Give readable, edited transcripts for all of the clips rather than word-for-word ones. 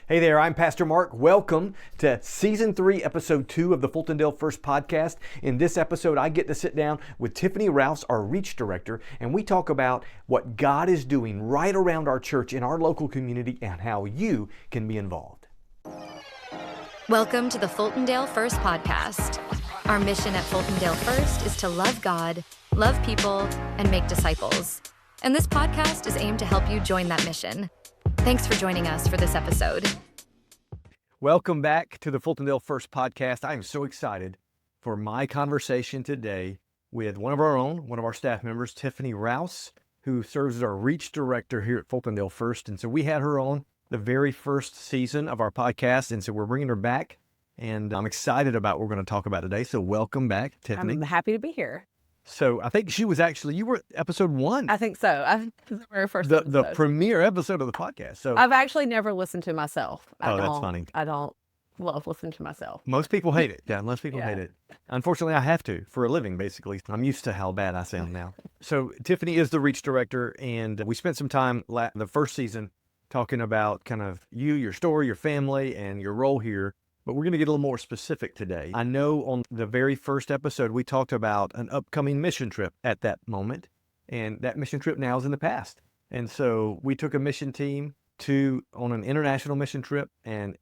Hey there, I'm Pastor Mark. Welcome to Season 3, Episode 2 of the Fultondale First Podcast. In this episode, I get to sit down with Tiffany Rouse, our Reach Director, and we talk about what God is doing right around our church in our local community and how you can be involved. Welcome to the Fultondale First Podcast. Our mission at Fultondale First is to love God, love people, and make disciples. And this podcast is aimed to help you join that mission. Thanks for joining us for this episode. Welcome back to the Fultondale First Podcast. I am so excited for my conversation today with one of our staff members, Tiffany Rouse, who serves as our Reach Director here at Fultondale First. And so we had her on the very first season of our podcast, and so we're bringing her back, and I'm excited about what we're going to talk about today. So welcome back, Tiffany. I'm happy to be here. So I think you were episode 1. I think so. I think it was the very first the premiere episode of the podcast. So I've actually never listened to myself. That's funny. I don't love listening to myself. Most people hate it. Yeah, most people hate it. Unfortunately, I have to for a living, basically. I'm used to how bad I sound now. So Tiffany is the Reach Director, and we spent some time the first season talking about kind of your story, your family, and your role here. But we're going to get a little more specific today. I know on the very first episode, we talked about an upcoming mission trip at that moment, and that mission trip now is in the past. And so we took a mission team on an international mission trip, and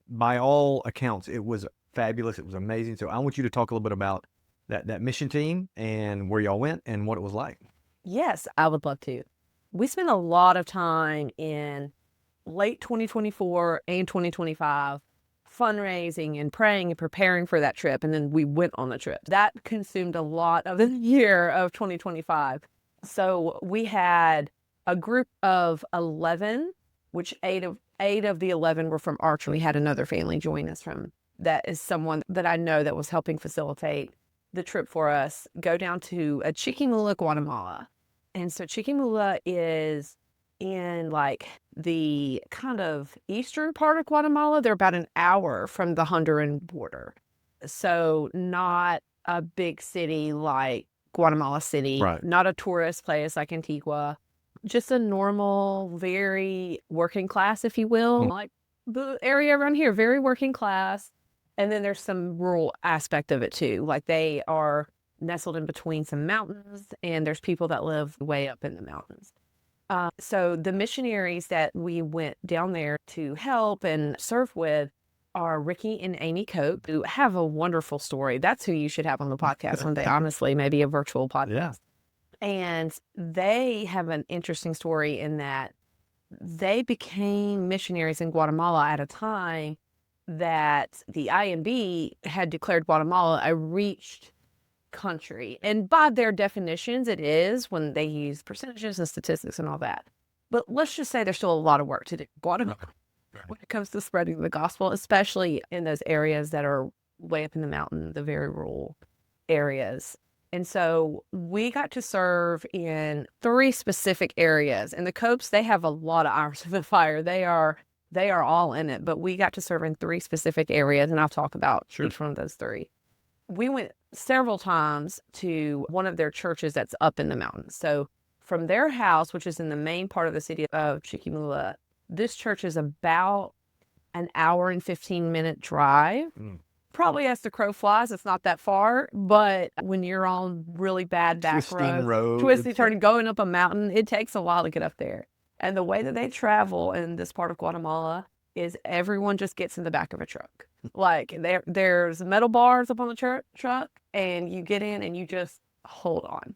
by all accounts, it was fabulous. It was amazing. So I want you to talk a little bit about that mission team and where y'all went and what it was like. Yes, I would love to. We spent a lot of time in late 2024 and 2025 fundraising and praying and preparing for that trip. And then we went on the trip. That consumed a lot of the year of 2025. So we had a group of 11, which eight of the 11 were from Archer. We had another family join us that is someone that I know that was helping facilitate the trip for us, go down to Chiquimula, Guatemala. And so Chiquimula is in like the kind of eastern part of Guatemala. They're about an hour from the Honduran border. So not a big city like Guatemala City, right. Not a tourist place like Antigua, just a normal, very working class, if you will. Like the area around here, very working class. And then there's some rural aspect of it too. Like they are nestled in between some mountains, and there's people that live way up in the mountains. So the missionaries that we went down there to help and serve with are Ricky and Amy Cope, who have a wonderful story. That's who you should have on the podcast one day, honestly, maybe a virtual podcast. Yeah. And they have an interesting story in that they became missionaries in Guatemala at a time that the IMB had declared Guatemala a reached country. And by their definitions, it is when they use percentages and statistics and all that. But let's just say there's still a lot of work to do. Guatemala, when it comes to spreading the gospel, especially in those areas that are way up in the mountain, the very rural areas. And so we got to serve in 3 specific areas. And the Copes, they have a lot of irons in the fire. They are all in it. But we got to serve in 3 specific areas, and I'll talk about each one of those 3. We went several times to one of their churches that's up in the mountains. So from their house, which is in the main part of the city of Chiquimula, this church is about an hour and 15-minute drive. Probably as the crow flies, it's not that far. But when you're on really bad back roads, twisty, turning, going up a mountain, it takes a while to get up there. And the way that they travel in this part of Guatemala is everyone just gets in the back of a truck. Like there's metal bars up on the truck, and you get in and you just hold on.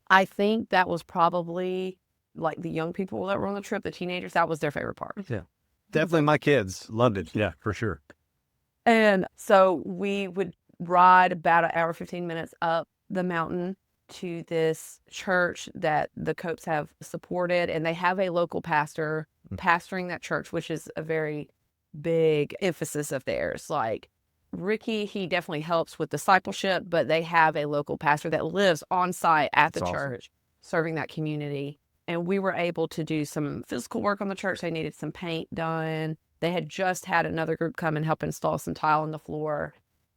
I think that was probably like the young people that were on the trip, the teenagers, that was their favorite part. Yeah, definitely my kids loved it. Yeah, for sure. And so we would ride about an hour, 15 minutes up the mountain to this church that the Copes have supported, and they have a local pastor pastoring that church, which is a very big emphasis of theirs. Like Ricky, he definitely helps with discipleship, but they have a local pastor that lives on site at the church, serving that community. And we were able to do some physical work on the church. They needed some paint done. They had just had another group come and help install some tile on the floor.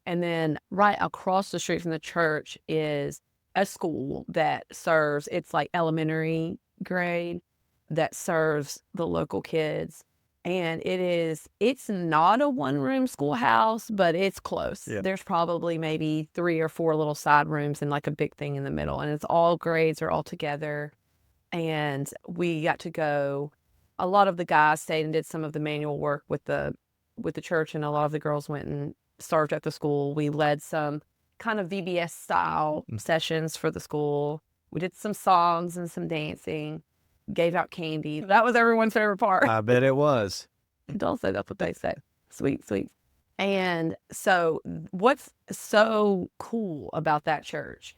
And then right across the street from the church is a school that serves, it's like elementary grade, that serves the local kids. And it's not a one-room schoolhouse, but it's close. Yeah. There's probably maybe 3 or 4 little side rooms and like a big thing in the middle. And it's all grades are all together. And we got to go. A lot of the guys stayed and did some of the manual work with the church, and a lot of the girls went and served at the school. We led some kind of VBS style sessions for the school. We did some songs and some dancing, gave out candy. That was everyone's favorite part. I bet it was. Don't say that's what they say. Sweet, sweet. And so what's so cool about that church,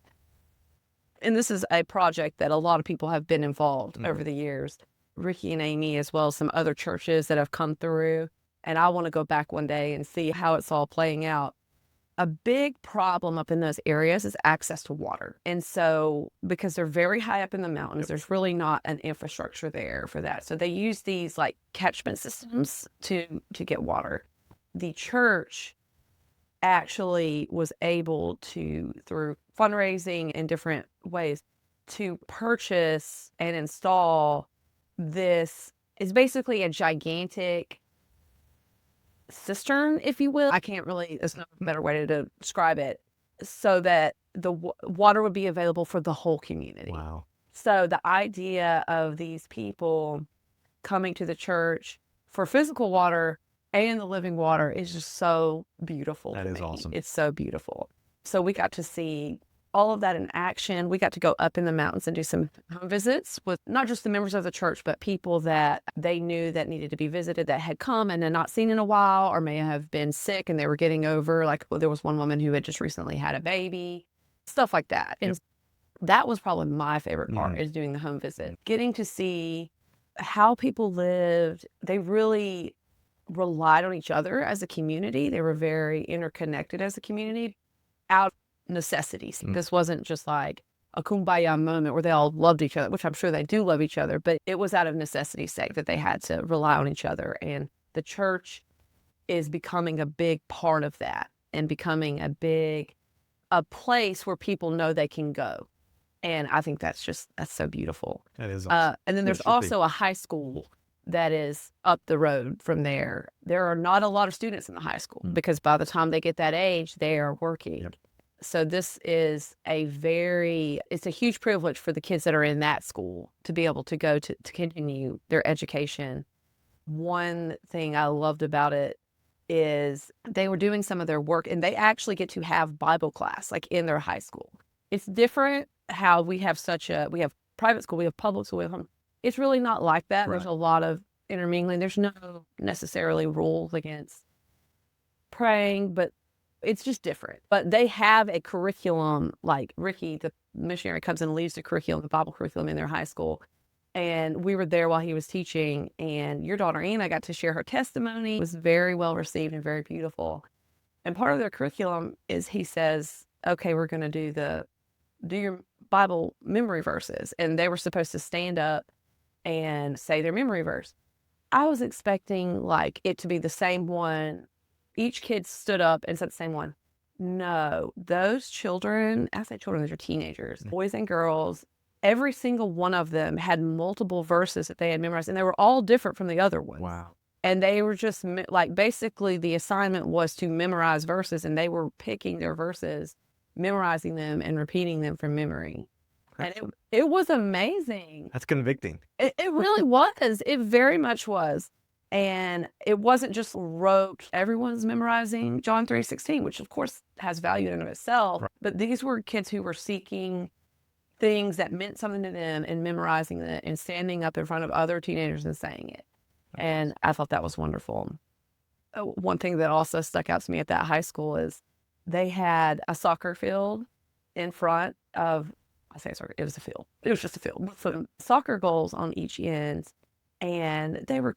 and this is a project that a lot of people have been involved over the years, Ricky and Amy, as well as some other churches that have come through. And I want to go back one day and see how it's all playing out. A big problem up in those areas is access to water. And so, because they're very high up in the mountains, there's really not an infrastructure there for that. So they use these like catchment systems to get water. The church actually was able to, through fundraising in different ways, to purchase and install this. Is basically a gigantic cistern, if you will. I can't really, there's no better way to describe it, so that the water would be available for the whole community. Wow. So the idea of these people coming to the church for physical water and the living water is just so beautiful. That to is me. awesome. It's so beautiful. So we got to see all of that in action. We got to go up in the mountains and do some home visits with not just the members of the church, but people that they knew that needed to be visited, that had come and had not seen in a while, or may have been sick and they were getting over. Like, well, there was one woman who had just recently had a baby, stuff like that. And that was probably my favorite part, is doing the home visit, getting to see how people lived. They really relied on each other as a community. They were very interconnected as a community out of necessities. This wasn't just like a kumbaya moment where they all loved each other, which I'm sure they do love each other, but it was out of necessity's sake that they had to rely on each other. And the church is becoming a big part of that, and becoming a place where people know they can go. And I think that's so beautiful. That is awesome. And then there's also a high school that is up the road from there. There are not a lot of students in the high school because by the time they get that age, they are working. Yep. So this is it's a huge privilege for the kids that are in that school to be able to go to continue their education. One thing I loved about it is they were doing some of their work, and they actually get to have Bible class like in their high school. It's different how we have we have private school, we have public school, we have home. It's really not like that. Right. There's a lot of intermingling. There's no necessarily rules against praying, but it's just different. But they have a curriculum, like Ricky, the missionary, comes and leads the curriculum, the Bible curriculum in their high school. And we were there while he was teaching, and your daughter Anna got to share her testimony. It was very well received and very beautiful. And part of their curriculum is, he says, okay, we're going to do your Bible memory verses. And they were supposed to stand up and say their memory verse. I was expecting like it to be the same one. Each kid stood up and said the same one. No, those children, I say children, those are teenagers, boys and girls, every single one of them had multiple verses that they had memorized, and they were all different from the other ones. Wow. And they were just like, basically the assignment was to memorize verses, and they were picking their verses, memorizing them, and repeating them from memory. And it was amazing. That's convicting. It really was. It very much was. And it wasn't just rote. Everyone's memorizing John 3:16, which of course has value in and of itself. Right. But these were kids who were seeking things that meant something to them and memorizing it and standing up in front of other teenagers and saying it. And I thought that was wonderful. One thing that also stuck out to me at that high school is they had a soccer field in front of, it was a field. It was just a field with some soccer goals on each end. And they were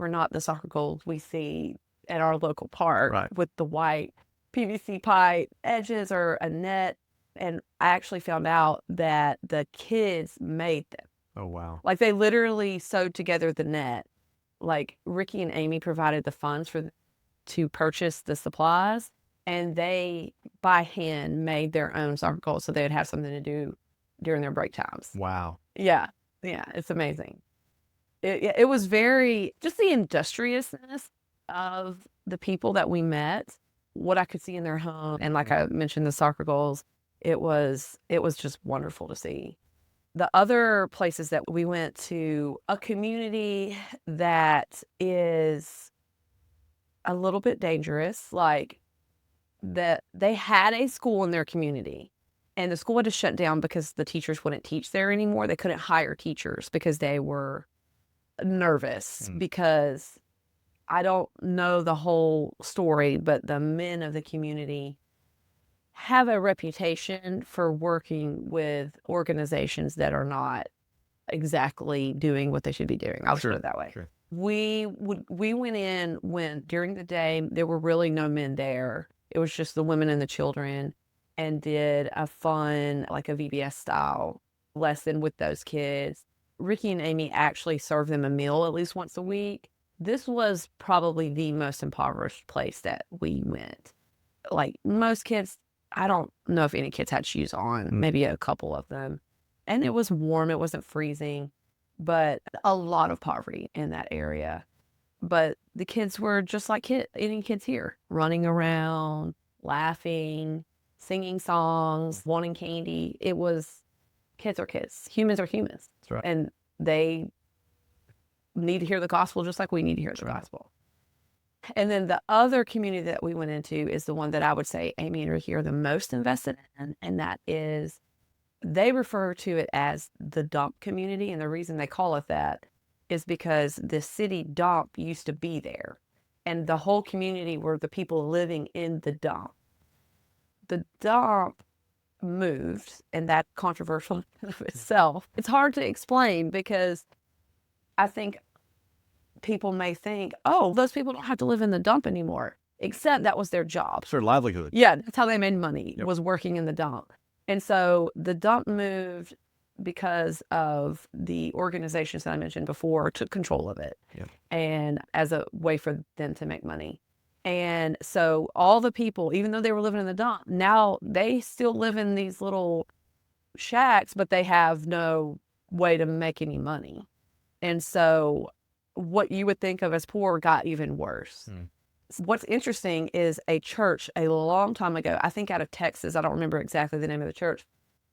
not the soccer goals we see at our local park, right, with the white PVC pipe edges or a net. And I actually found out that the kids made them. Oh, wow. Like they literally sewed together the net. Like Ricky and Amy provided the funds to purchase the supplies, and they by hand made their own soccer goals so they would have something to do during their break times. Wow. Yeah. Yeah. It's amazing. It was very, just the industriousness of the people that we met, what I could see in their home. And like I mentioned, the soccer goals, it was just wonderful to see. The other places that we went to, a community that is a little bit dangerous, like that they had a school in their community and the school had to shut down because the teachers wouldn't teach there anymore. They couldn't hire teachers because they were nervous because I don't know the whole story, but the men of the community have a reputation for working with organizations that are not exactly doing what they should be doing. I'll just put it that way. Sure. We went in when during the day there were really no men there. It was just the women and the children, and did a fun, like a VBS style lesson with those kids. Ricky and Amy actually served them a meal at least once a week. This was probably the most impoverished place that we went. Like most kids, I don't know if any kids had shoes on, maybe a couple of them. And it was warm, it wasn't freezing, but a lot of poverty in that area. But the kids were just like any kids here, running around, laughing, singing songs, wanting candy. It was kids are kids, humans are humans. That's right. And they need to hear the gospel just like we need to hear the gospel. And then the other community that we went into is the one that I would say Amy and Ricky are the most invested in, and that is, they refer to it as the dump community. And the reason they call it that is because the city dump used to be there, and the whole community were the people living in the dump. The dump moved, and that's controversial in of itself. It's hard to explain because I think people may think, oh, those people don't have to live in the dump anymore, except that was their job. It's their livelihood. Yeah, that's how they made money, was working in the dump. And so the dump moved because of the organizations that I mentioned before took control of it, and as a way for them to make money. And so all the people, even though they were living in the dump, now they still live in these little shacks, but they have no way to make any money. And so what you would think of as poor got even worse. What's interesting is a church a long time ago, I think out of Texas, I don't remember exactly the name of the church,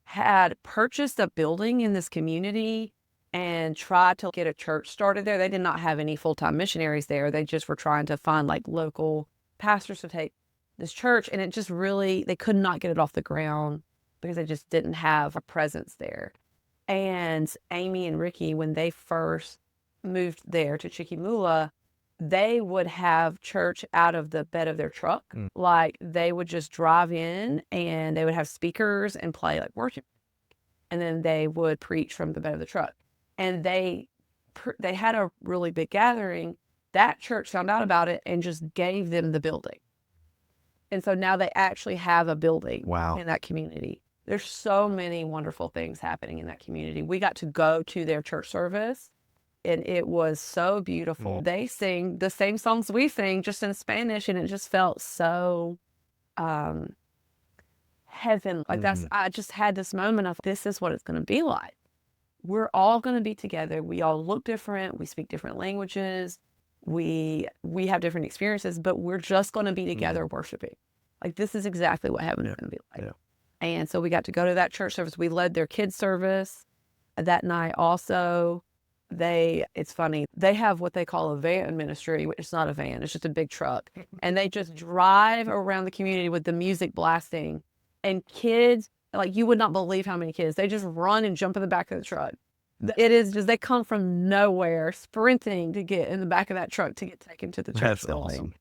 had purchased a building in this community and tried to get a church started there. They did not have any full-time missionaries there. They just were trying to find like local pastors to take this church. And it just really, they could not get it off the ground because they just didn't have a presence there. And Amy and Ricky, when they first moved there to Chiquimula, they would have church out of the bed of their truck. Like they would just drive in and they would have speakers and play like worship. And then they would preach from the bed of the truck. And they had a really big gathering. That church found out about it and just gave them the building. And so now they actually have a building in that community. There's so many wonderful things happening in that community. We got to go to their church service, and it was so beautiful. They sing the same songs we sing, just in Spanish, and it just felt so heaven. Like I just had this moment of, this is what it's going to be like. We're all going to be together. We all look different. We speak different languages. We have different experiences, but we're just going to be together worshiping. Like this is exactly what heaven is going to be like. And so we got to go to that church service. We led their kids service that night also. It's funny, they have what they call a van ministry. It's not a van, it's just a big truck. And they just drive around the community with the music blasting. And kids, like you would not believe how many kids, they just run and jump in the back of the truck. It is just, they come from nowhere sprinting to get in the back of that truck to get taken to the church building. Awesome.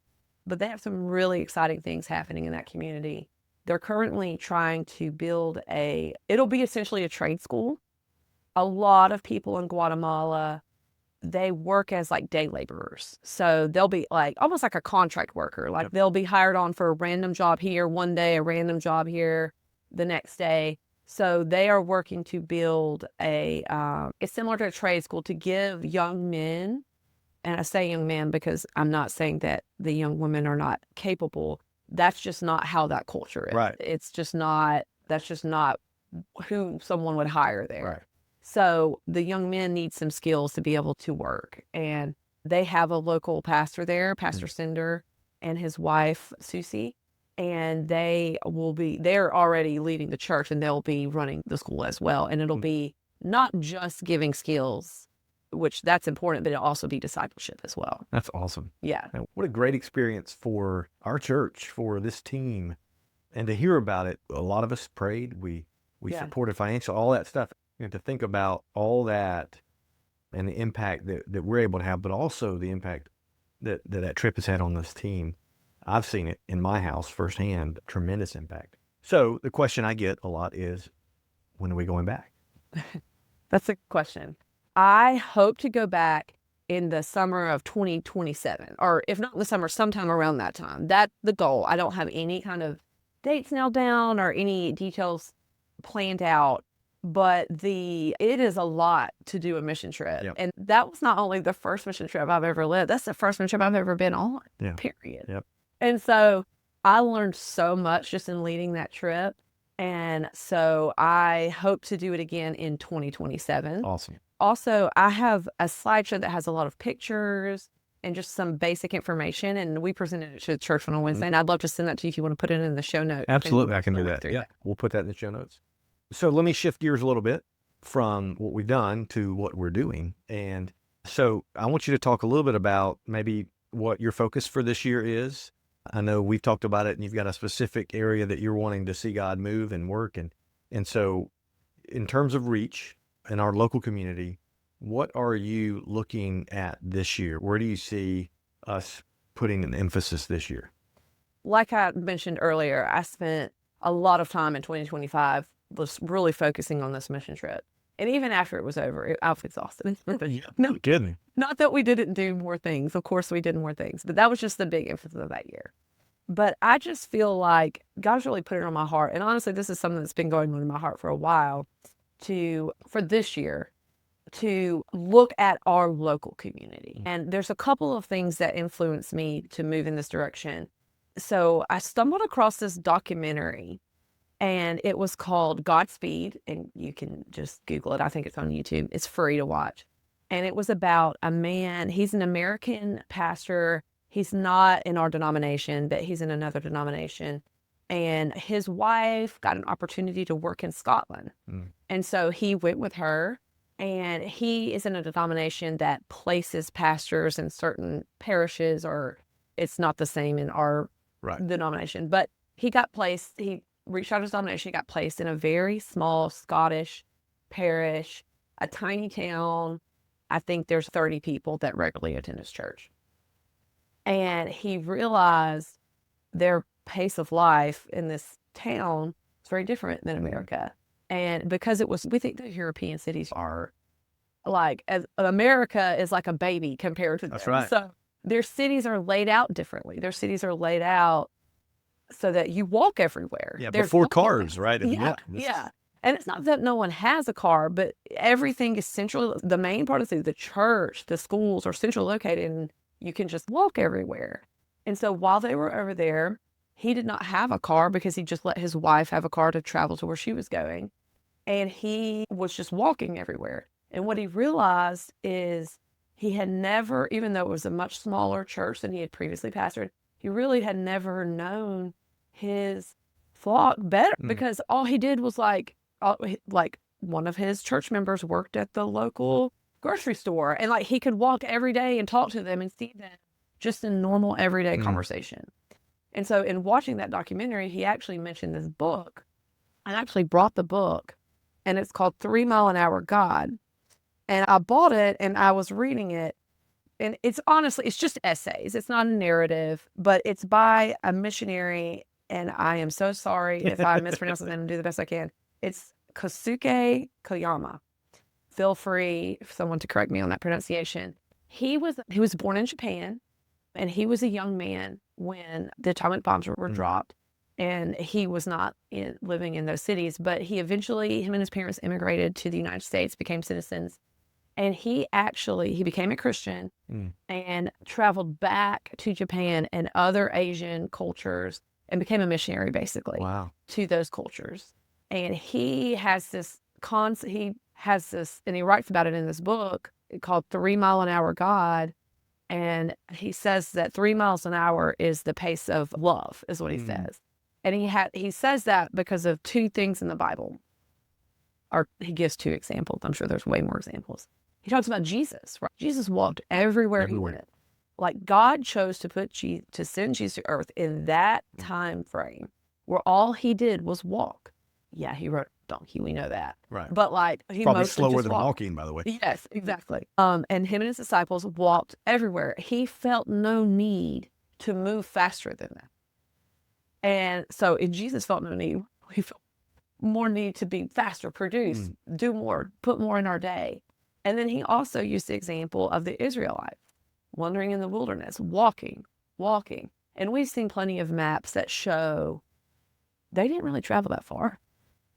But they have some really exciting things happening in that community. They're currently trying to build it'll be essentially a trade school. A lot of people in Guatemala, they work as like day laborers. So they'll be like almost like a contract worker. Like they'll be hired on for a random job here one day, a random job here the next day. So they are working to build it's similar to a trade school to give young men, and I say young men because I'm not saying that the young women are not capable. That's just not how that culture is. Right. It's just not, that's just not who someone would hire there. Right. So the young men need some skills to be able to work. And they have a local pastor there, Pastor Cinder, and his wife, Susie. And they're already leading the church, and they'll be running the school as well. And it'll be not just giving skills, which that's important, but it'll also be discipleship as well. That's awesome. Yeah. And what a great experience for our church, for this team. And to hear about it, a lot of us prayed. We supported financial, all that stuff. To think about all that and the impact that we're able to have, but also the impact that trip has had on this team. I've seen it in my house firsthand, tremendous impact. So the question I get a lot is, when are we going back? That's a question. I hope to go back in the summer of 2027, or if not in the summer, sometime around that time. That's the goal. I don't have any kind of dates nailed down or any details planned out, but it is a lot to do a mission trip. Yep. And that was not only the first mission trip I've ever lived, that's the first mission trip I've ever been on, period. Yep. And so I learned so much just in leading that trip. And so I hope to do it again in 2027. Awesome. Also, I have a slideshow that has a lot of pictures and just some basic information. And we presented it to the church on a Wednesday. And I'd love to send that to you if you want to put it in the show notes. Absolutely. I can do that. Yeah. We'll put that in the show notes. So let me shift gears a little bit from what we've done to what we're doing. And so I want you to talk a little bit about maybe what your focus for this year is. I know we've talked about it, and you've got a specific area that you're wanting to see God move and work. And so in terms of reach in our local community, what are you looking at this year? Where do you see us putting an emphasis this year? Like I mentioned earlier, I spent a lot of time in 2025 was really focusing on this mission trip. And even after it was over, I was exhausted. No kidding. Not that we didn't do more things. Of course we did more things, but that was just the big emphasis of that year. But I just feel like God's really put it on my heart. And honestly, this is something that's been going on in my heart for a while for this year, to look at our local community. And there's a couple of things that influenced me to move in this direction. So I stumbled across this documentary, and it was called Godspeed, and you can just Google it. I think it's on YouTube. It's free to watch. And it was about a man. He's an American pastor. He's not in our denomination, but he's in another denomination. And his wife got an opportunity to work in Scotland. And so he went with her, and he is in a denomination that places pastors in certain parishes, or it's not the same in our denomination. But he reached out to his denomination, got placed in a very small Scottish parish, a tiny town. I think there's 30 people that regularly attend his church. And he realized their pace of life in this town is very different than America. And because we think the European cities are as America is like a baby compared to them. That's right. So their cities are laid out differently. Their cities are laid out so that you walk everywhere. Yeah, before cars, right? Yeah. And it's not that no one has a car, but everything is central. The main part of the church, the schools are central located, and you can just walk everywhere. And so while they were over there, he did not have a car because he just let his wife have a car to travel to where she was going. And he was just walking everywhere. And what he realized is he had never, even though it was a much smaller church than he had previously pastored, he really had never known his flock better, because all he did was like one of his church members worked at the local grocery store, and he could walk every day and talk to them and see them just in normal everyday conversation. And so in watching that documentary, he actually mentioned this book. I actually brought the book, and it's called 3 Mile an Hour God. And I bought it, and I was reading it. And it's just essays. It's not a narrative, but it's by a missionary. And I am so sorry if I mispronounce it, and do the best I can. It's Kosuke Koyama. Feel free for someone to correct me on that pronunciation. He was born in Japan, and he was a young man when the atomic bombs were dropped. And he was not living in those cities, but him and his parents immigrated to the United States, became citizens. And he became a Christian and traveled back to Japan and other Asian cultures and became a missionary, basically, to those cultures. And he has this he has this, and he writes about it in this book called 3 Mile an Hour God. And he says that 3 miles an hour is the pace of love, is what he says. And he says that because of two things in the Bible. Or he gives two examples. I'm sure there's way more examples. He talks about Jesus, right? Jesus walked everywhere he went. Like God chose to send Jesus to earth in that time frame where all he did was walk. Yeah, he rode a donkey. We know that. Right. But like he Probably mostly slower just than walked. walking, by the way. Yes, exactly. And him and his disciples walked everywhere. He felt no need to move faster than that. And so if Jesus felt no need, he felt more need to be faster, produce, do more, put more in our day. And then he also used the example of the Israelites wandering in the wilderness, walking. And we've seen plenty of maps that show they didn't really travel that far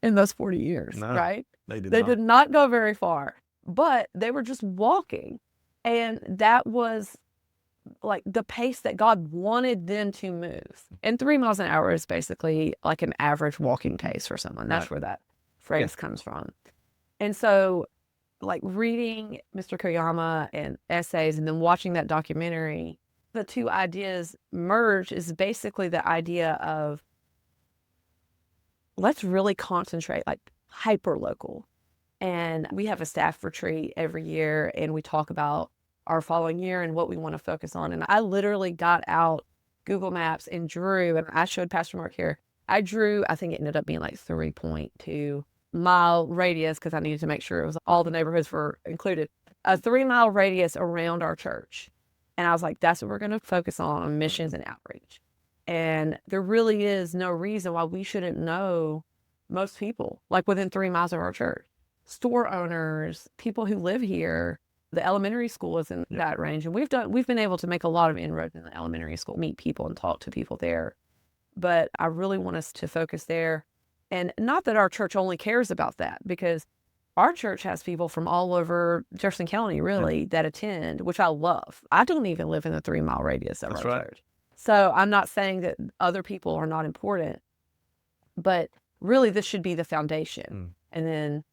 in those 40 years, right? They did not go very far, but they were just walking. And that was like the pace that God wanted them to move. And 3 miles an hour is basically like an average walking pace for someone. That's where that phrase comes from. And so like reading Mr. Koyama and essays and then watching that documentary, the two ideas merge is basically the idea of let's really concentrate, like hyper local. And we have a staff retreat every year and we talk about our following year and what we want to focus on. And I literally got out Google Maps and drew, and I showed Pastor Mark here. I drew, I think it ended up being like 3.2 mile radius because I needed to make sure it was all the neighborhoods were included. A 3 mile radius around our church. And I was like, that's what we're going to focus on missions and outreach. And there really is no reason why we shouldn't know most people, like within 3 miles of our church. Store owners, people who live here. The elementary school is in that range. And we've been able to make a lot of inroads in the elementary school, meet people and talk to people there. But I really want us to focus there. And not that our church only cares about that, because our church has people from all over Jefferson County, really, that attend, which I love. I don't even live in the 3 mile radius of our church. So I'm not saying that other people are not important, but really this should be the foundation. And then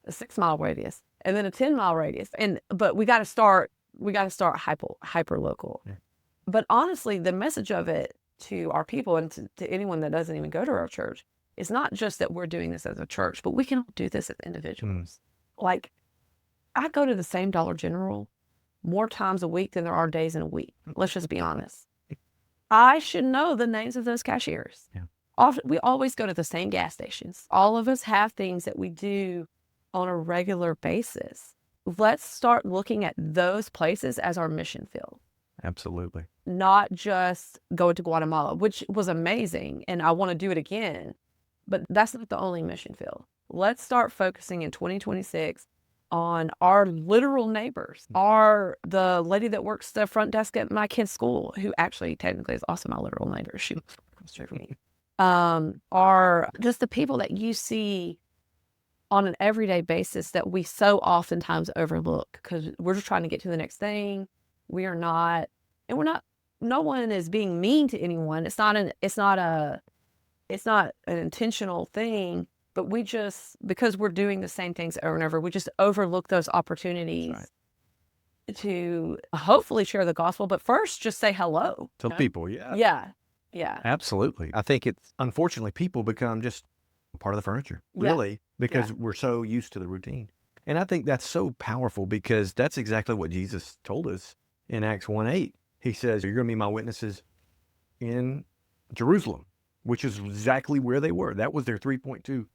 a 6 mile radius, and then a 10 mile radius. But we got to start hyper local. But honestly, the message of it to our people and to anyone that doesn't even go to our church, it's not just that we're doing this as a church, but we can do this as individuals. Like, I go to the same Dollar General more times a week than there are days in a week. Let's just be honest. I should know the names of those cashiers. We always go to the same gas stations. All of us have things that we do on a regular basis. Let's start looking at those places as our mission field. Absolutely. Not just going to Guatemala, which was amazing, and I want to do it again. But that's not the only mission field. Let's start focusing in 2026 on our literal neighbors. The lady that works the front desk at my kid's school, who actually technically is also my literal neighbor. She lives across the street from me. Are just the people that you see on an everyday basis that we so oftentimes overlook because we're just trying to get to the next thing. We are not, and we're not. No one is being mean to anyone. It's not an intentional thing, but we just, because we're doing the same things over and over, we just overlook those opportunities to hopefully share the gospel. But first, just say hello to people. Yeah. Absolutely. I think it's, unfortunately, people become just part of the furniture, really, because we're so used to the routine. And I think that's so powerful because that's exactly what Jesus told us in Acts 1:8. He says, you're going to be my witnesses in Jerusalem, which is exactly where they were. That was their 3.2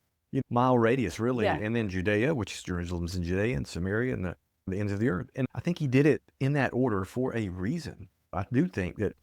mile radius, really. And then Judea, which is Jerusalem's in Judea and Samaria and the ends of the earth. And I think he did it in that order for a reason. I do think that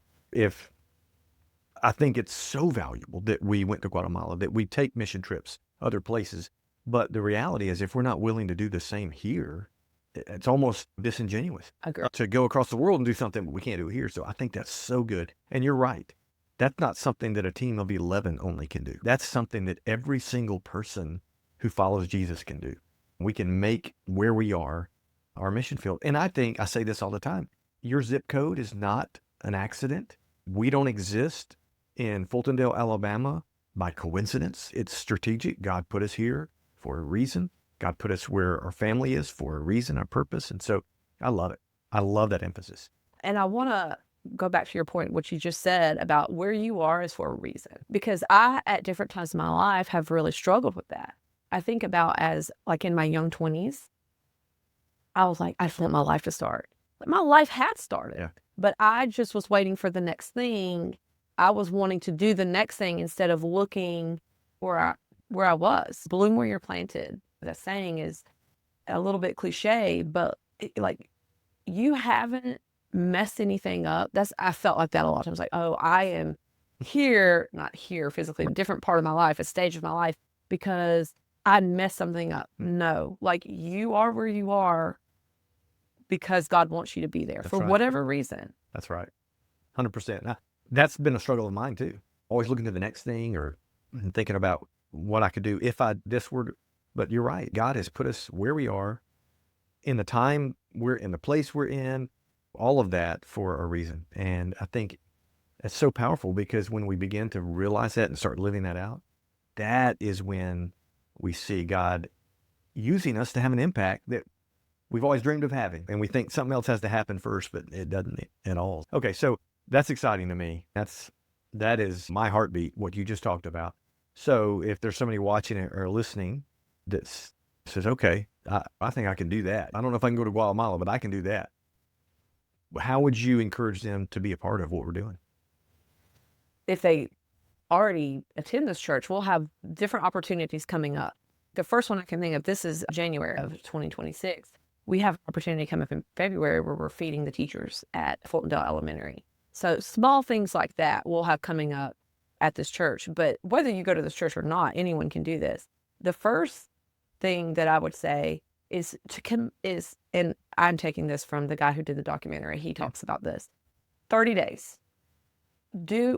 I think it's so valuable that we went to Guatemala, that we take mission trips, other places. But the reality is, if we're not willing to do the same here, it's almost disingenuous to go across the world and do something we can't do here. So I think that's so good. And you're right. That's not something that a team of 11 only can do. That's something that every single person who follows Jesus can do. We can make where we are our mission field. And I think, I say this all the time, your zip code is not an accident. We don't exist in Fultondale, Alabama by coincidence. It's strategic. God put us here for a reason. God put us where our family is for a reason, a purpose. And so I love it. I love that emphasis. And I want to go back to your point, what you just said about where you are is for a reason. Because I, at different times in my life, have really struggled with that. I think about as like in my young 20s, I was like, I just want my life to start. Like, my life had started, Yeah. but I just was waiting for the next thing. I was wanting to do the next thing instead of looking where I was. Bloom where you're planted. That saying is a little bit cliche, but like, you haven't messed anything up. I felt like that a lot of times. Like, oh, I am here, not here physically, a different part of my life, a stage of my life, because I messed something up. No, like, you are where you are because God wants you to be there. That's for right. whatever reason. That's right. 100%. Now, that's been a struggle of mine too. Always looking to the next thing or thinking about what I could do if this were. But you're right. God has put us where we are in the time we're in, the place we're in, all of that for a reason. And I think it's so powerful because when we begin to realize that and start living that out, that is when we see God using us to have an impact that we've always dreamed of having. And we think something else has to happen first, but it doesn't at all. Okay, so that's exciting to me. That is my heartbeat, what you just talked about. So if there's somebody watching it or listening that says, okay, I think I can do that. I don't know if I can go to Guatemala, but I can do that. How would you encourage them to be a part of what we're doing? If they already attend this church, we'll have different opportunities coming up. The first one I can think of, this is January of 2026. We have an opportunity coming up in February where we're feeding the teachers at Fultondale Elementary. So small things like that we'll have coming up at this church. But whether you go to this church or not, anyone can do this. The first thing that I would say is and I'm taking this from the guy who did the documentary. He talks about this. 30 days.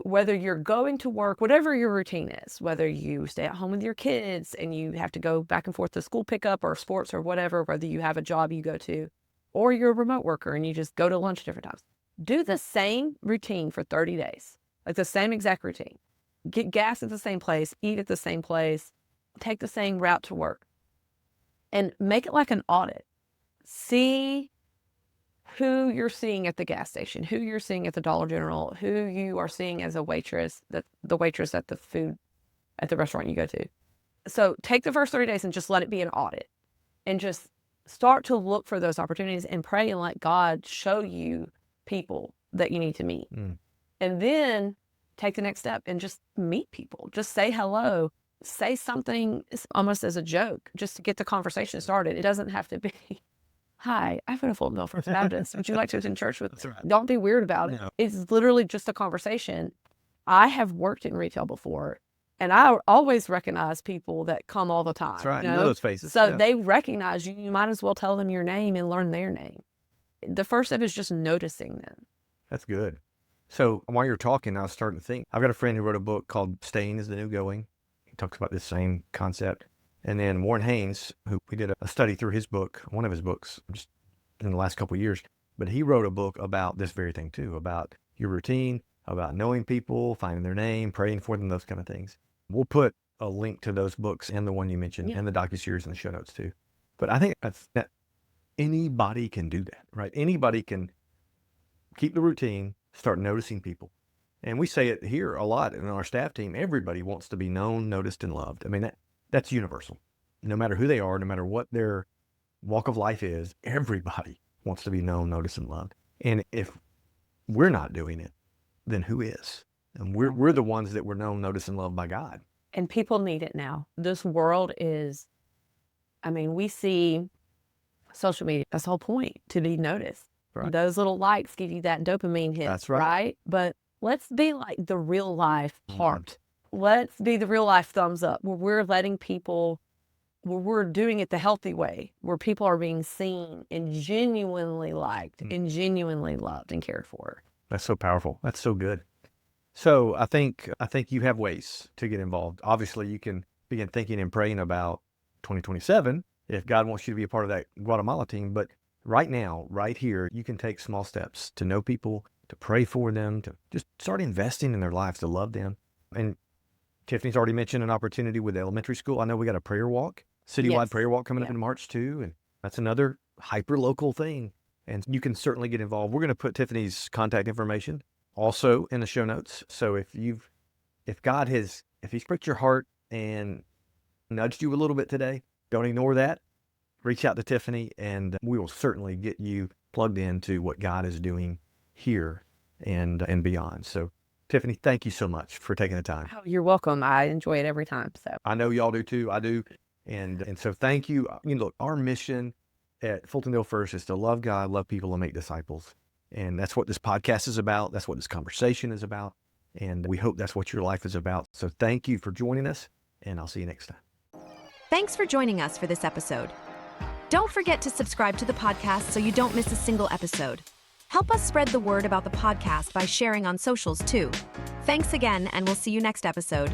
Whether you're going to work, whatever your routine is, whether you stay at home with your kids and you have to go back and forth to school pickup or sports or whatever, whether you have a job you go to, or you're a remote worker and you just go to lunch different times, do the same routine for 30 days, like the same exact routine. Get gas at the same place, eat at the same place, take the same route to work, and make it like an audit. See who you're seeing at the gas station, who you're seeing at the Dollar General, who you are seeing as a waitress, the waitress at the restaurant you go to. So take the first 30 days and just let it be an audit and just start to look for those opportunities and pray and let God show you people that you need to meet. And then take the next step and just meet people. Just say hello. Say something almost as a joke just to get the conversation started. It doesn't have to be, hi, I've been a Fultondale First Baptist. Would you like to attend church with me? That's right. Don't be weird about it. No. It's literally just a conversation. I have worked in retail before, and I always recognize people that come all the time. That's right. You You know those faces. So Yeah. they recognize you. You might as well tell them your name and learn their name. The first step is just noticing them. That's good. So while you're talking, I was starting to think, I've got a friend who wrote a book called Staying is the New Going. He talks about this same concept. And then Warren Haynes, who we did a study through his book, one of his books, just in the last couple of years, but he wrote a book about this very thing too, about your routine, about knowing people, finding their name, praying for them, those kind of things. We'll put a link to those books and the one you mentioned and the docuseries in the show notes too. But I think that anybody can do that, right? Anybody can keep the routine, start noticing people. And we say it here a lot in our staff team. Everybody wants to be known, noticed, and loved. I mean, that's universal. No matter who they are, no matter what their walk of life is, everybody wants to be known, noticed, and loved. And if we're not doing it, then who is? And we're the ones that were known, noticed, and loved by God. And people need it now. This world is, we see social media. That's the whole point, to be noticed. Right. Those little likes give you that dopamine hit. That's right. But let's be like the real life heart. Let's be the real life thumbs up where we're letting people, where we're doing it the healthy way, where people are being seen and genuinely liked and genuinely loved and cared for. That's so powerful. That's so good. So I think you have ways to get involved. Obviously, you can begin thinking and praying about 2027 if God wants you to be a part of that Guatemala team. But right now, right here, you can take small steps to know people, to pray for them, to just start investing in their lives, to love them. And Tiffany's already mentioned an opportunity with the elementary school. I know we got a prayer walk citywide Yes. prayer walk coming up Yeah. in March too. And that's another hyper local thing. And you can certainly get involved. We're going to put Tiffany's contact information also in the show notes. So if he's pricked your heart and nudged you a little bit today, don't ignore that. Reach out to Tiffany and we will certainly get you plugged into what God is doing here and beyond. So Tiffany, thank you so much for taking the time. Oh, you're welcome. I enjoy it every time. So I know y'all do too. I do. And so thank you. Look, our mission at Fultondale First is to love God, love people, and make disciples. And that's what this podcast is about. That's what this conversation is about. And we hope that's what your life is about. So thank you for joining us, and I'll see you next time. Thanks for joining us for this episode. Don't forget to subscribe to the podcast so you don't miss a single episode. Help us spread the word about the podcast by sharing on socials too. Thanks again, and we'll see you next episode.